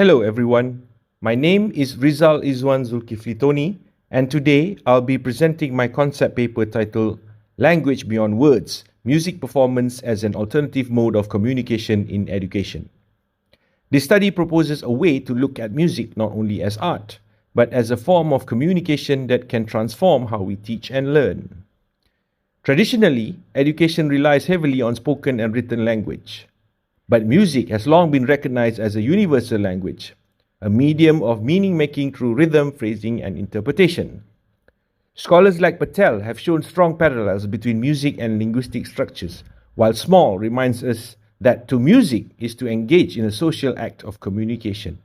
Hello everyone, my name is Rizal Ezuan Zulkifly, and today I'll be presenting my concept paper titled Language Beyond Words, Music Performance as an Alternative Mode of Communication in Education. This study proposes a way to look at music not only as art, but as a form of communication that can transform how we teach and learn. Traditionally, education relies heavily on spoken and written language. But music has long been recognized as a universal language, a medium of meaning-making through rhythm, phrasing, and interpretation. Scholars like Patel have shown strong parallels between music and linguistic structures, while Small reminds us that to music is to engage in a social act of communication.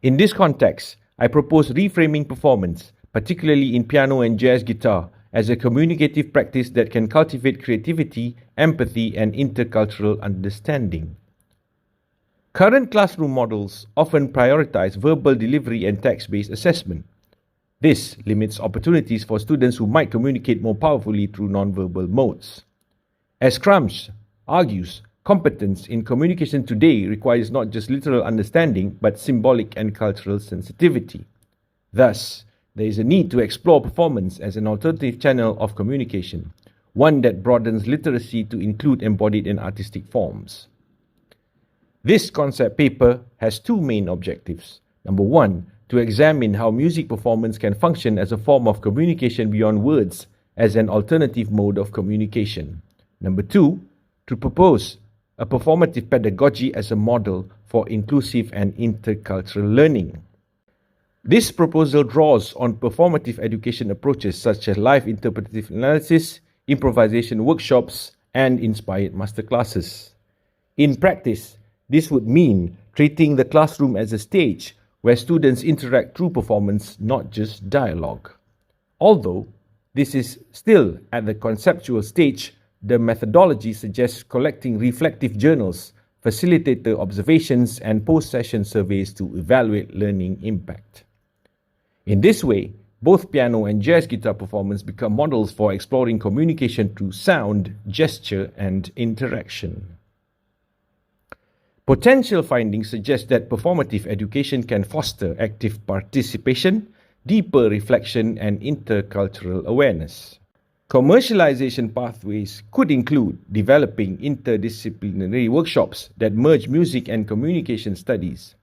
In this context, I propose reframing performance, particularly in piano and jazz guitar, as a communicative practice that can cultivate creativity, empathy, and intercultural understanding. Current classroom models often prioritize verbal delivery and text-based assessment. This limits opportunities for students who might communicate more powerfully through non-verbal modes. As Crumbs argues, competence in communication today requires not just literal understanding, but symbolic and cultural sensitivity. Thus, there is a need to explore performance as an alternative channel of communication, one that broadens literacy to include embodied and artistic forms. This concept paper has two main objectives. Number one, to examine how music performance can function as a form of communication beyond words as an alternative mode of communication. Number two, to propose a performative pedagogy as a model for inclusive and intercultural learning. This proposal draws on performative education approaches such as live interpretive analysis, improvisation workshops, and inspired masterclasses. In practice, this would mean treating the classroom as a stage where students interact through performance, not just dialogue. Although this is still at the conceptual stage, the methodology suggests collecting reflective journals, facilitator observations, and post-session surveys to evaluate learning impact. In this way, both piano and jazz guitar performance become models for exploring communication through sound, gesture, and interaction. Potential findings suggest that performative education can foster active participation, deeper reflection, and intercultural awareness. Commercialization pathways could include developing interdisciplinary workshops that merge music and communication studies,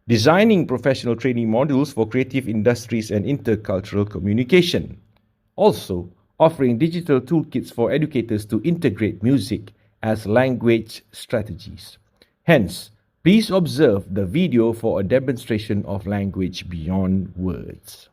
designing professional training modules for creative industries and intercultural communication. Also, offering digital toolkits for educators to integrate music as language strategies. Hence, please observe the video for a demonstration of language beyond words.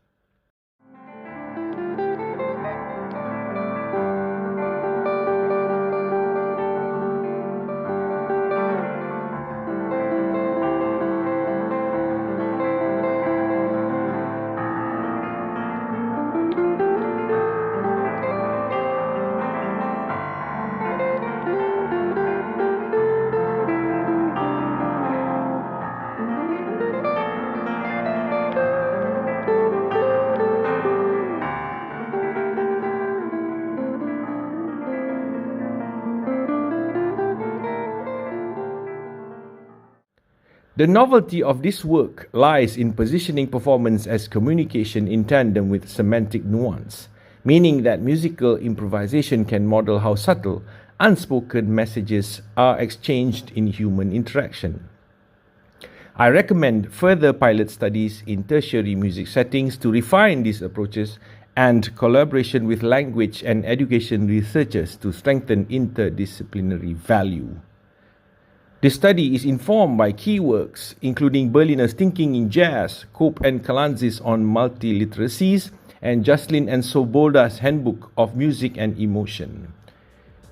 The novelty of this work lies in positioning performance as communication in tandem with semantic nuance, meaning that musical improvisation can model how subtle, unspoken messages are exchanged in human interaction. I recommend further pilot studies in tertiary music settings to refine these approaches and collaboration with language and education researchers to strengthen interdisciplinary value. This study is informed by key works, including Berliner's Thinking in Jazz, Cope and Kalantzis on Multiliteracies, and Jocelyn and Sobolda's Handbook of Music and Emotion.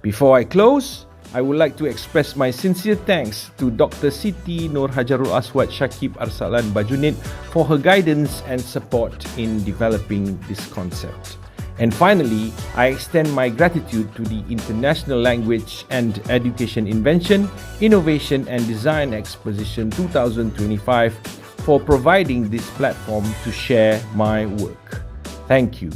Before I close, I would like to express my sincere thanks to Dr. Siti Nur Hajarul Aswad Shakib Arsalan Bajunid for her guidance and support in developing this concept. And finally, I extend my gratitude to the International Language and Education Invention, Innovation and Design Exposition 2025 for providing this platform to share my work. Thank you.